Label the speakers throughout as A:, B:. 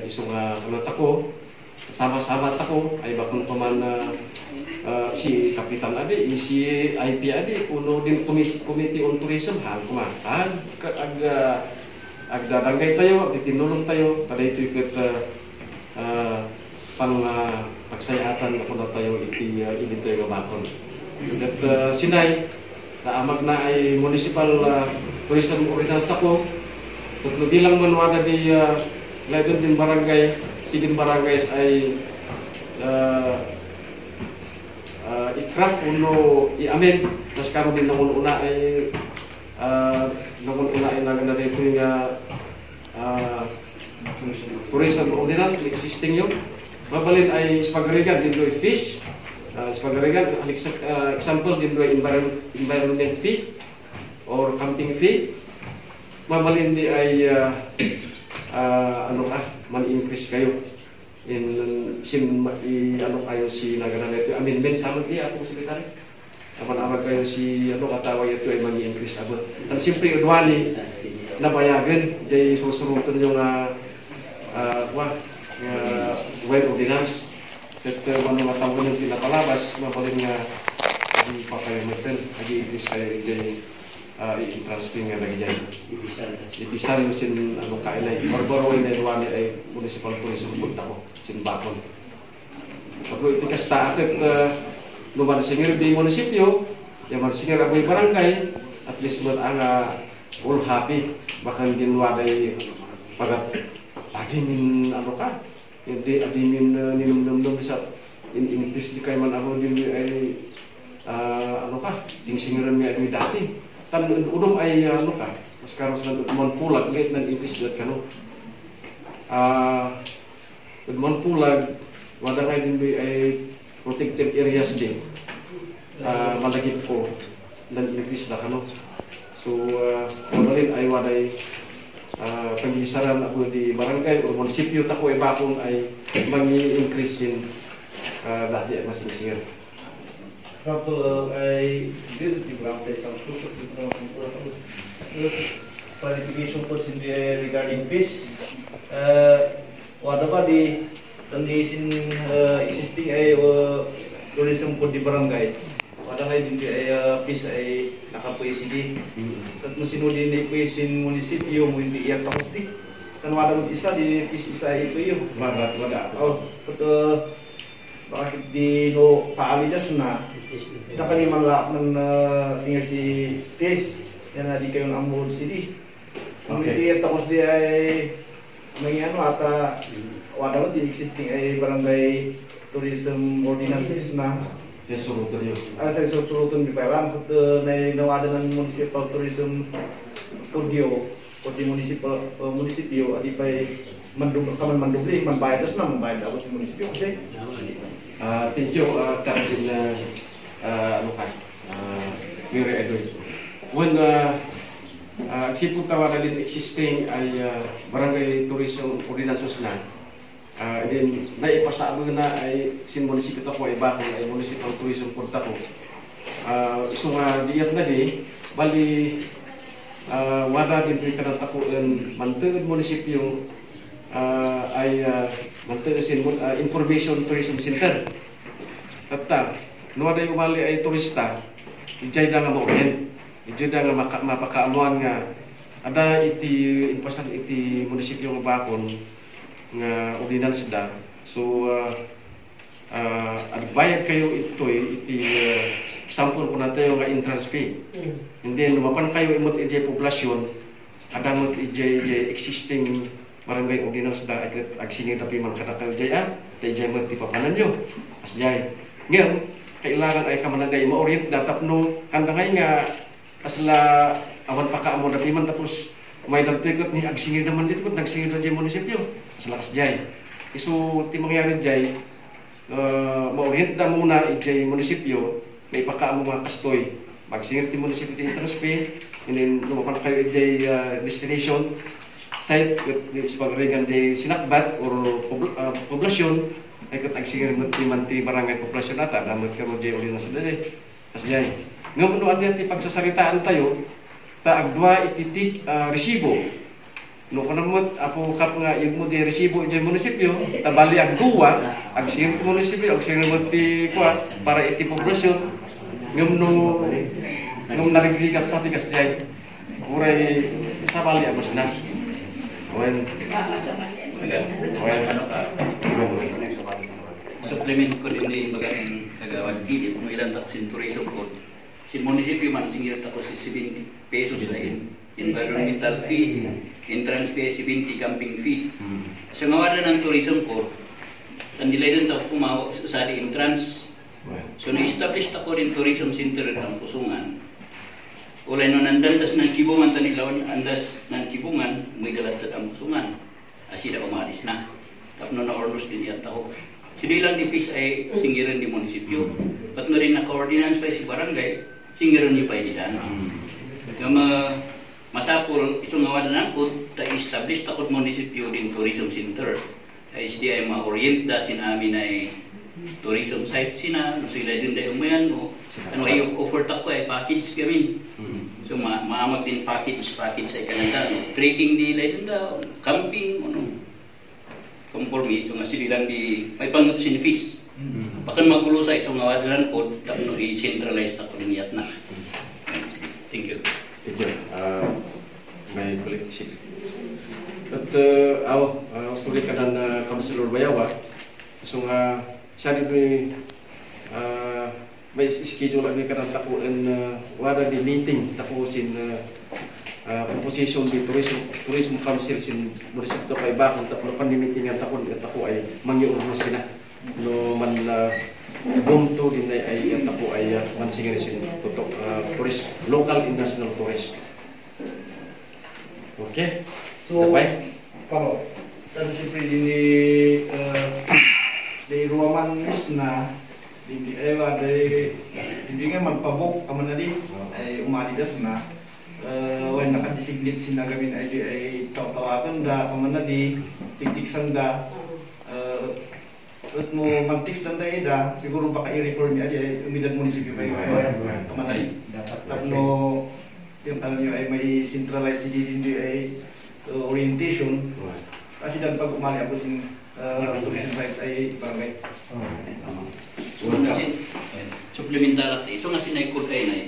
A: Isu nga ano tako, sama-sama tako ay bakon paman si Kapitan adi, si IP adi, puno din Committee on Tourism hang kumatan agda danggay tayo, ditinulong tayo pada itu ikut pang pagsayatan ako na tayo iti tayo bakon. At sinay na amag na ay municipal tourism ordinance tako, tutlo bilang manwada di lagon din barangay, sigin barangay ay i-craft uno i-amend nas karon din una ay nagan na dito yung tourism ordinance existing yun. Mabalin ay spagarigan din doy fish, spagarigan example din doy environment fee or camping fee. Mabalin di ay man-increase kayo in ano kayo si nagana nito amendment sa amin ako sekretary aman-amag kayo si katawag ito ay man-increase abot tan siyempre udwani nabayagan jay susuruton yung web ordinance at mga tawag yung pinapalabas mabalin nga hindi pa kayo maten nag-i-increase kayo jay i-transfer nga lagi dyan. Ipisar yung sin kailay. Barbaro ay nailwani ay municipal tourism punta ko, sin bakon. Pagko iti kasta akit lumansingir di munisipyo, yung mansingir aboy barangay, at least mo ang all happy. Bakang ginwaday pagat adimin hindi adimin ninumdum sa in-increase di kayo man ako din ay singsingiran mi ay dati. Tan udom ay mas karon sa udmon pulag gayt nang impis dat kano udmon pulag wada ngay din ay protected areas din malagip ko nang impis da kano so modalin ay waday panggisaran ako di barangay o munisipyo tako ay bakon ay mangi-increase in dati mas singir.
B: Example, I did the ground test of qualification course in regarding fish. What about the condition existing tourism code di barangay? What about the fish ay nakapuisidi? At musinudi ni puisin munisipyo mo hindi iyak kapusti. Kan wada mo isa di fish isa ito yun.
A: Wada.
B: Oh, betul. Bakit di no paalidas na dapat naman lahat ng singer si Fish yan na di kayong amul sidi ang hindi tapos di ay may ata wala mo di existing ay barangay tourism ordinances na
A: saya surutan yun
B: saya surutan di Peram na nawada ng municipal tourism kodyo munisipyo adi pa'y mandubli manbayad na manbayad ako sa munisipyo kasi
A: thank you Kapsin Miri Edwin. When sipong tawagan din existing ay barangay tourism ordinances na then naipasabo na ay sin munisipyo ko ay bakon ay municipal tourism punta ko iso nga diyat na di bali wada din ito kanang tako manteod munisipyo ay manteod sin information tourism center tata no ada yung mali ay turista ijay na nga mauhin ijay na nga mapakaamuan nga ada iti impasan iti munisipyo nga bakon nga ordinance da so bayad kayo ito iti example ko na tayo nga entrance fee and then lumapan kayo imot ijay poblasyon ada mo ijay existing barangay ordinance da agsingin tapi man kadakal jay ijay mo ti papanan nyo as jay ngayon kailangan ay kamanagay ma-orient na tapno kandangay nga kasla awan pa ka mo na piman tapos may dagtugot ni agsingir naman dito nagsingir na jay munisipyo kasla kas jay isu ti mangyari jay ma-orient na muna ijay munisipyo may paka mo mga kastoy magsingir ti munisipyo ti entrance fee and then lumapan kayo ijay destination site pagregan jay sinakbat or poblasyon ay katagsingir manti barangay populasyon ata damat ka mo jay uli na sa dali as jay ngayon ti pagsasaritaan tayo ta agdua ititik resibo No kanamot ako kap nga yung mo di resibo di munisipyo, tabali ang duwa, ang sing munisipyo, ang sing ti kwa para iti poblasyon. Ngum narigligat sa tigas jay. Uray sabali ang masna. Wen
C: supplement ko din di bagang tagawad gilid no ilang taksin tourism code. Si munisipyo man singir tako si 70 pesos na environmental fee, entrance fee 70 camping fee. Sa ngawada ng tourism code, ang dilay din tako kumawa sa entrance. So na-establish ako rin tourism center ng Pusungan. Ulay no nandandas ng kibungan tanilawan andas ng kibungan, may galatad ang Pusungan. Asida umalis na. Tapno na orders din yan tako. Sila lang di fees ay singiran di munisipyo. Pat no rin naka-ordinance pa si barangay, singiran niyo pa ididan. Yung masapul isong ngawad na ko, ta-establish takot munisipyo din tourism center. SDI ma-orient da sin amin ay tourism site sina, no sila din da umayan no. Ano ay offer tako ay package kami. So maamag din package ay kananda no. Trekking di din da, camping ano. Conforme so nga sila di may pangut sin fees. Bakan magulo sa isong ngawad ko, tapno i-centralize tako din yat na. Thank you.
A: Thank you. May kulit isip. At sorry ka na Councilor Bayawa. So nga, siya rin may schedule lagi ka na takuin wala di meeting takusin composition di tourism council sin munisipyo kay bakon tapno panimiting ang takon tako ay mangiurnos sila. No man bumto din ay tako ay mansingan sin tutok tourist local and national tourist. Okay.
B: So kalau dan siyempre di ruaman misna di ewa di nga magpabok kaman na di ay umalidas na when nakadisiglit sinagamin ay tawagan da kaman na di titiksan da at mo mantiks dan da ida siguro baka i-refer niya di umidad munisipyo kayo kaman na di tapno yung tanong nyo ay may centralized hindi ay orientation kasi dan pag umali ako sin tourism site ay barangay.
C: So supplemental at so nga sinaykod ay na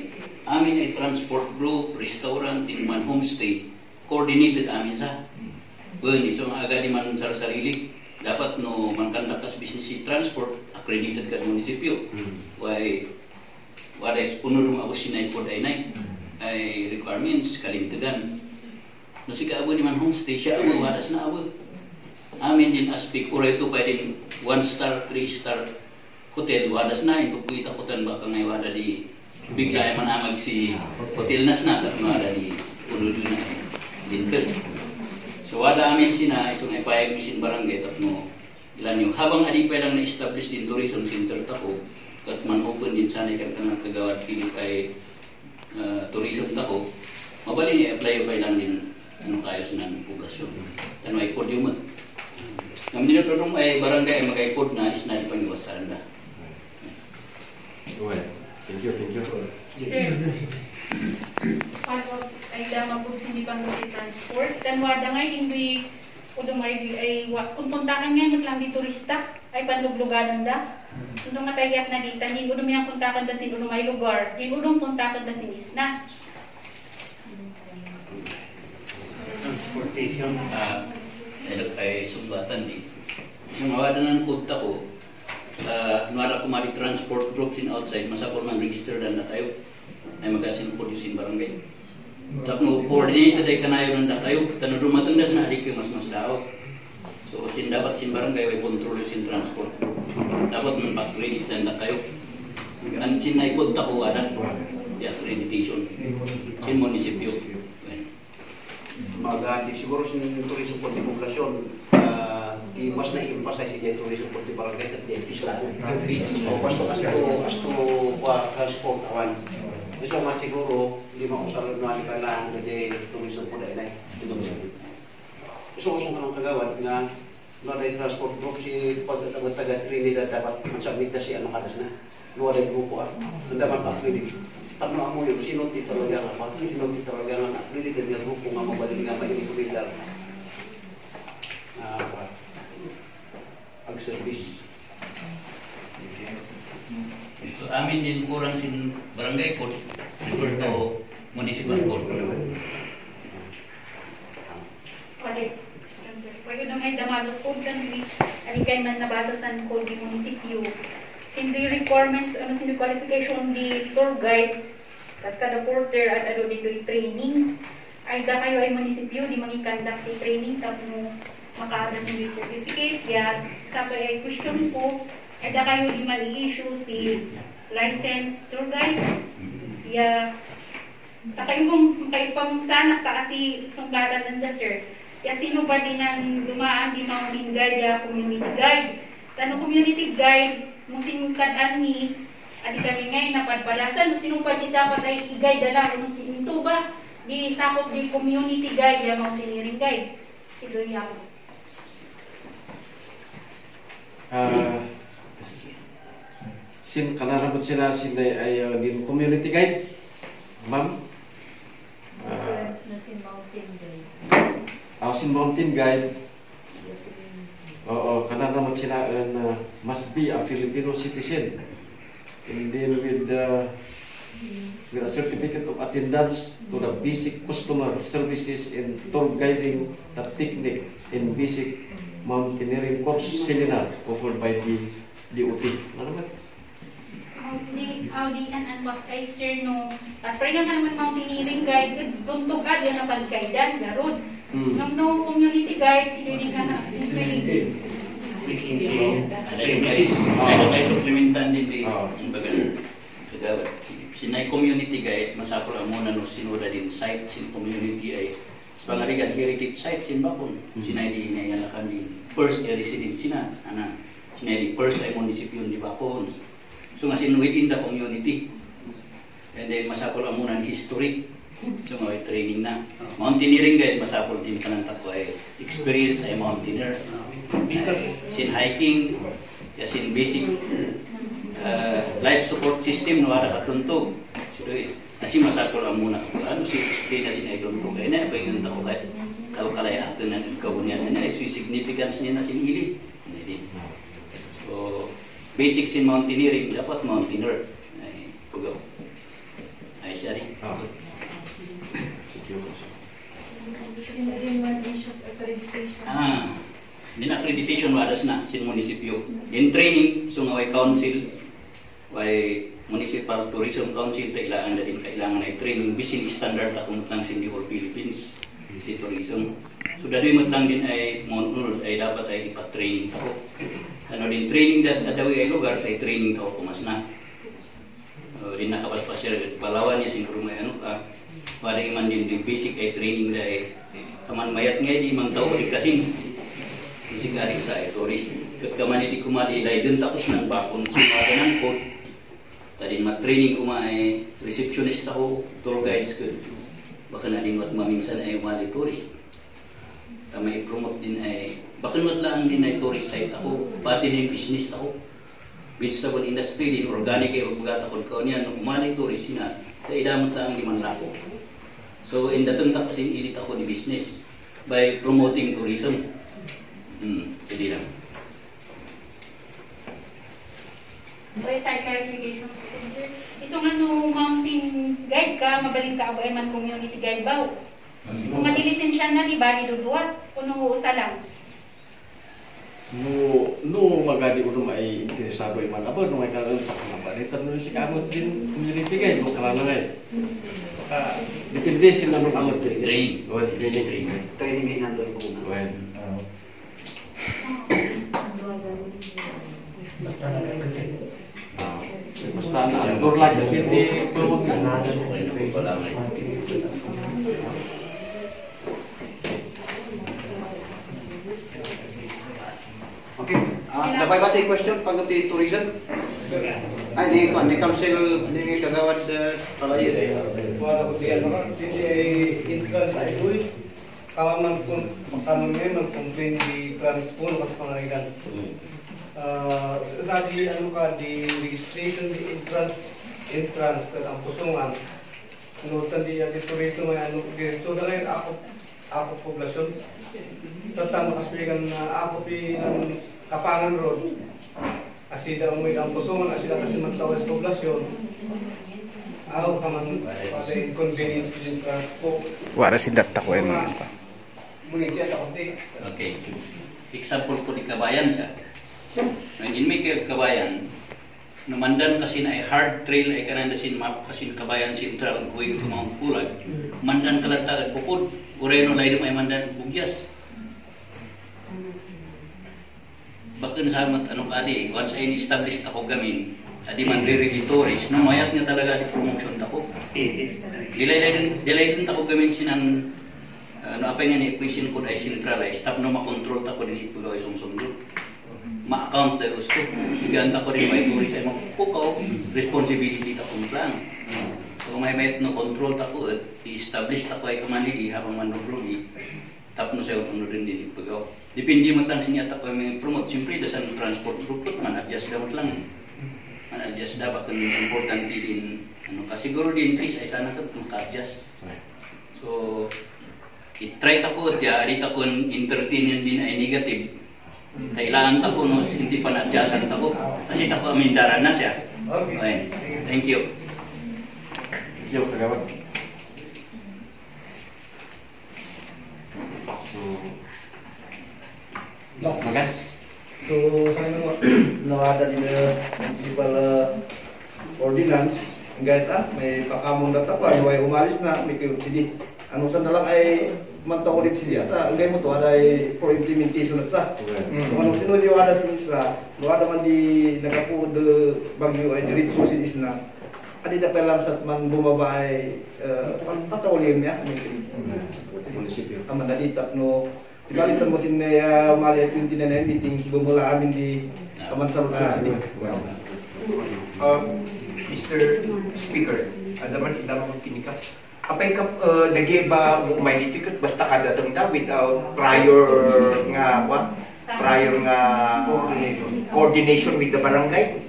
C: amin ay transport group, restaurant, man homestay coordinated amin sa bani so nga agad man sa sarili dapat no man kandakas business transport accredited ka munisipyo why what is punurong ako sinaykod ay requirements kalimtagan no si kaabo ni man homestay siya amo waras na abo amin din aspect uray to pwede 1-star 3-star hotel waras na ito po itakutan baka ngay wala di bigla ay manamag si hotel nas na tapos wala di unudo na dinted so wala amin sina isong ipayag misin barangay tapos ilan yung habang adi pa lang na-establish din tourism center tako kat man open din sana ikan kagawad kini kay tourism tako mabali ni apply pa lang din ano kayo sa poblasyon ano ay podium namin din pero ay barangay ay mag-ipod na is na ipangiwasan na
A: thank you
D: Sir, follow-up ay lamang po hindi pang-gawin transport kanwada nga hindi udong ay kung puntakan nga lang di turista ay panlugluganan da udong matayat na dita hindi udong yung puntakan da sin udong ay lugar hindi udong puntakan da sin isna
C: transportation ay sumbatan di mga ng punta ko nuara kumari transport groups in outside masapol man register dan na tayo ay magasin po yung barangay tapno coordinated ay kanayo na tayo tanong das na adik yung mas dao so sin dapat sin barangay ay control sin transport group dapat man pa-credit dan na tayo ang sin ay punta ko ada di accreditation sin munisipyo
E: magati siguro sa tourism po di populasyon di mas na-emphasize yung tourism po di barangay at di fisla o basto transport awan so mas siguro di makusalod na kailangan na di tourism po dahil gusto ka ng kagawad na na transport group si taga Trinidad dapat magsabit na si ano kadas na luwa rin grupo dapat pa-credit tanong mo yung sinunti talaga nga, sinunti talaga nga, really ganyan grupo nga mabalik nga may individual. ag-service.
C: So, amin din kurang sin barangay code, refer to municipal code.
D: Correct. Pwede na may damadot code kan alikay man nabasa sa code ng munisipyo. Sindi requirements, sindi qualification di tour guides, kas kada porter at ano dito yung training. Ay da kayo ay munisipyo, di mag-conduct si training, tapos makahadas ng certificate. Kaya sa ay question ko, ay da kayo di mag-i-issue si license tour guide. Kaya kayo pang sana ka kasi sungkatan ng sir. Kaya sino ba din ang dumaan di mountain guide ya community guide? Tanong community guide, mo sinungkatan ni adi kami ngayon napadpalasan, mo sino pa di dapat ay i-guide dala, mo sinto ba di sakop di community guide ya mountaineering guide. Silo yan.
A: Sin kanarabot sila sila ay din community guide, ma'am.
D: Na si mountain guide.
A: Sin mountain guide. Oo, kanarabot sila must be a Filipino citizen. And then with a certificate of attendance to the basic customer services and tour guiding the technique in basic mountaineering course seminar offered by the DOT. Ano ba?
D: Audi and what I sir no as parang naman mountaineering guide tuntog ka diyan na pagkaidan garod no community guide sino ni kana
C: Ay supplementan din yung bagal. Kagawad. Sinay community guide, masapol ang muna no sinuda din site, sin community ay sa pangarigan heritage site, sin bakon. Sinay di inayan na kami first resident sina, sinay di first ay munisipyo di bakon. So nga sin within the community. And then masapol ang muna history. So nga training na. Mountaineering guide, masapol din ka ng tako ay experience ay mountaineer. Sin hiking, sin basic life support system no ada katuntog. So kasi masakol ang muna ko. Ano si explain na sin ay tuntog ay na paingon ta ko kay kalau kalay ato na kabunyan na is significance niya na sin ili. So basic sin mountaineering dapat mountaineer ay pugaw. Ay sorry. Din accreditation waras na sin munisipyo. In training so nga way council way municipal tourism council ta ilaan na din kailangan ay training bisin standard ta kumutlang sin di Philippines si tourism. So dali mo lang din ay monunod ay dapat ay ipa-training ta ko. Ano din training daw ay lugar sa training ta ko mas na. Din nakapaspasyal Palawan niya sin rumay ano ka. Para iman din di basic ay training dai kaman mayat nga di man tao di kasing sigari sa tourist kaman di kumadi dai dun tapos nang bakon sumada nang ko tadi ma-training kuma ay receptionist ako tour guides ko baka na din wat maminsan ay wali tourist tama i-promote din ay baka not lang din ay tourist site ako pati din business ako vegetable industry din organic ay ugat ako ko niya no umali tourist sina kay damot lang 5 lako. So in datong tapusin ilit ako di business by promoting tourism. Jadi lang.
D: Okay, start clarification. Isong ano mountain guide ka, magaling ka ba man community guide ba? So madilisensya na di ba ni duduat kuno usa lang.
A: No magadi uno may interesado iman abo no may karon sa kanabalitan no si kamot din community guide mo kalana ngay. Depende sila ng amot
C: Training.
E: Training din nandun ko na.
A: Well. Basta na outdoor life hindi promote na.
E: Okay. Dapat ba tayo question pag ti tourism? Ay, ni council ni kagawad palayo.
B: Wala ko diyan mga entrance ay doy. Kaman mag-complain di transport kas pangarigan. Sa di ano ka di registration di entrance ka ang pusungan. Ano tan di tourism ay ano dito na rin ako poblasyon.
F: Tentang makaspikan na ako ng Kapangan Road. Asida umuwi ang pusungan, asida kasi magtawag sa poblasyon. Ako kaman sa inconvenience din transport.
G: Wala si data ko yung
F: Mungkin ako din.
C: Okay. Example ko di Kabayan siya. Ngayon may Kabayan, namandan kasi na ay hard trail ay kanan sin map kasi Kabayan Central going to Mount Pulag. Mandan kalata at bukod, Ureno lain ay mandan bugyas. Bakit sa amat anong kadi, once ay established ako gamin, adi man re-regitories, no mayat nga talaga di promotion tako. Dilay din tako gamin sinan ano apa nga ni equation code ay centralized, tap no makontrol tako din ipagaw isang sundo. Ma-account tayo gusto. Bigyan tako din may turis ay mapupukaw, responsibility tako plan. So may no control tako at i-establish tako ay kamanili habang manubrugi. Tap no sayo ano din ipagaw. Depende mo lang sinya tako may promote. Siyempre dasan transport group man adjust dapat lang. Man adjust dapat kan important din ano kasi siguro din fees ay sana ka maka-adjust. So i-try tako at ari tako entertain din ay negative. Kailangan tako no hindi pa na-adjustan tako kasi tako amindaran na siya. Okay. Thank you.
A: Thank you, kagawad. Magas.
B: So sa ano nawada din municipal ordinance gayet may pakamong data pa ay umalis na may sige ano sa dalang ay manto ko din siya ta gay mo to ay for implementation na sa ano sino di wala sa wala man di nagapo de bagyo ay diretso sin na adi da pelang sat man bumaba ay patawlin niya munisipyo tama dalitap no Dibalitan mo sin Malia 29 meetings bumula amin di Taman Salud sini.
H: Mr. Speaker, adaman kinika. Apay ka nagiba may ticket basta kada tanda without prior coordination with the barangay.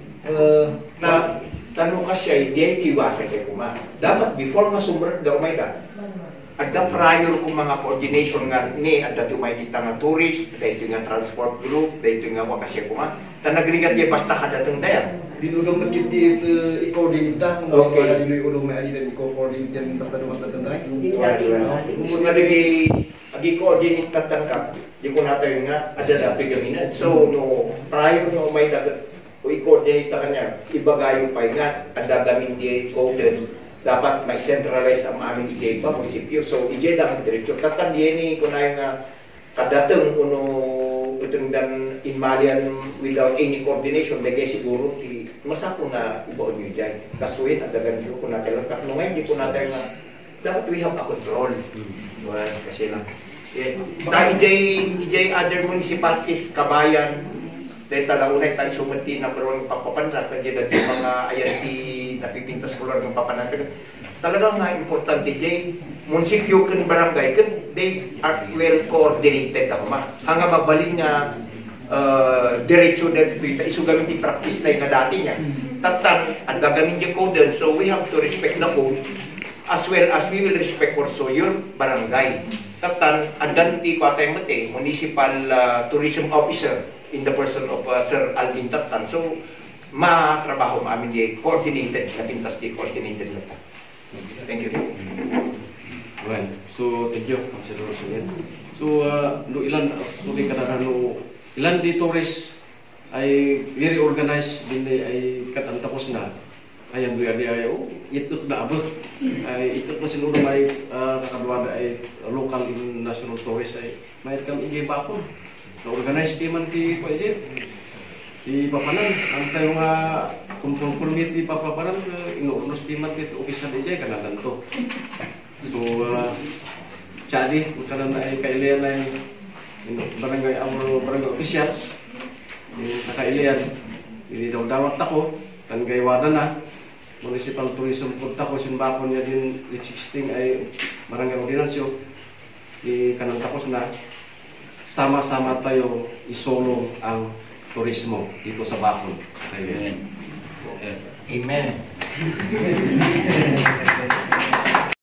H: Na tanong ka siya di iwasan kay kuma. Dapat before masumber daw may da. Ada prior kung mga coordination nga ni ada tumay dita nga tourist, dito nga transport group, dito nga wakasya kuma. Ta nagrigat di basta kada teng daya.
B: Dinudong magkit di i-coordinate
H: Okay.
B: Wala dinoy ulong may ali dan i-coordinate basta dumas na tentay.
H: Kung nga agi coordinate tatangkap, di ko natayo nga ada dati gaminan. So no prior no may dagat o i-coordinate ta kanya, ibagayo pa nga ada gamin di coded. Dapat may centralize ang aming IJ pa, munisipyo. So, IJ lang ang direksyon. Tatan diyan kung na yung kadatang uno itong dan in Malian without any coordination, lagay siguro masako na ibaon yung IJ. Kasuit, at dagan ko kung natin lang. Nung ngayon, di ko natin nga, dapat we have a control. Well, kasi lang. Dahil IJ other municipalities, Kabayan, dahil talaunay tayo sumati na parang papapansa kasi dati mga ayanti napipintas ko lang ng papanatan. Talagang nga importante dyan, munisipyo kan barangay kan they are well coordinated ako ma. Hanga mabalin nga diretsyo na dito iso gamit di practice na nga dati niya. Tatan at gagamin niya code, so we have to respect the code as well as we will respect also your barangay. Tatan adan di ko atay mate municipal tourism officer in the person of Sir Alvin Tatan. So, ma-trabaho amin di coordinated, na pintas di coordinated na ta. Thank you.
A: Well, so thank you, Councilor Sunil. So, no ilan, sulit ka na ilan di tourist ay very organized din ay katantapos na. Ayan doon ay itot na abot. Ay itot na sinunod ay kakadwada ay local and national tourist ay mayroon kang igay pa ako. Na-organize di man ti pwede. Di papanan, ang tayo nga kumpulmit di papapanan, inuunos di man ti official di jay kanalan to. So, tsadi, magkaroon na ay kailian na yung barangay officials, yung kakailian, hindi daw dawat ako, tanggay wada na, municipal tourism punta ko, sinbakon niya din existing ay barangay ordinansyo, di kanang tapos na, sama-sama tayo isulong ang turismo dito sa Bacol. Amen.
H: Amen.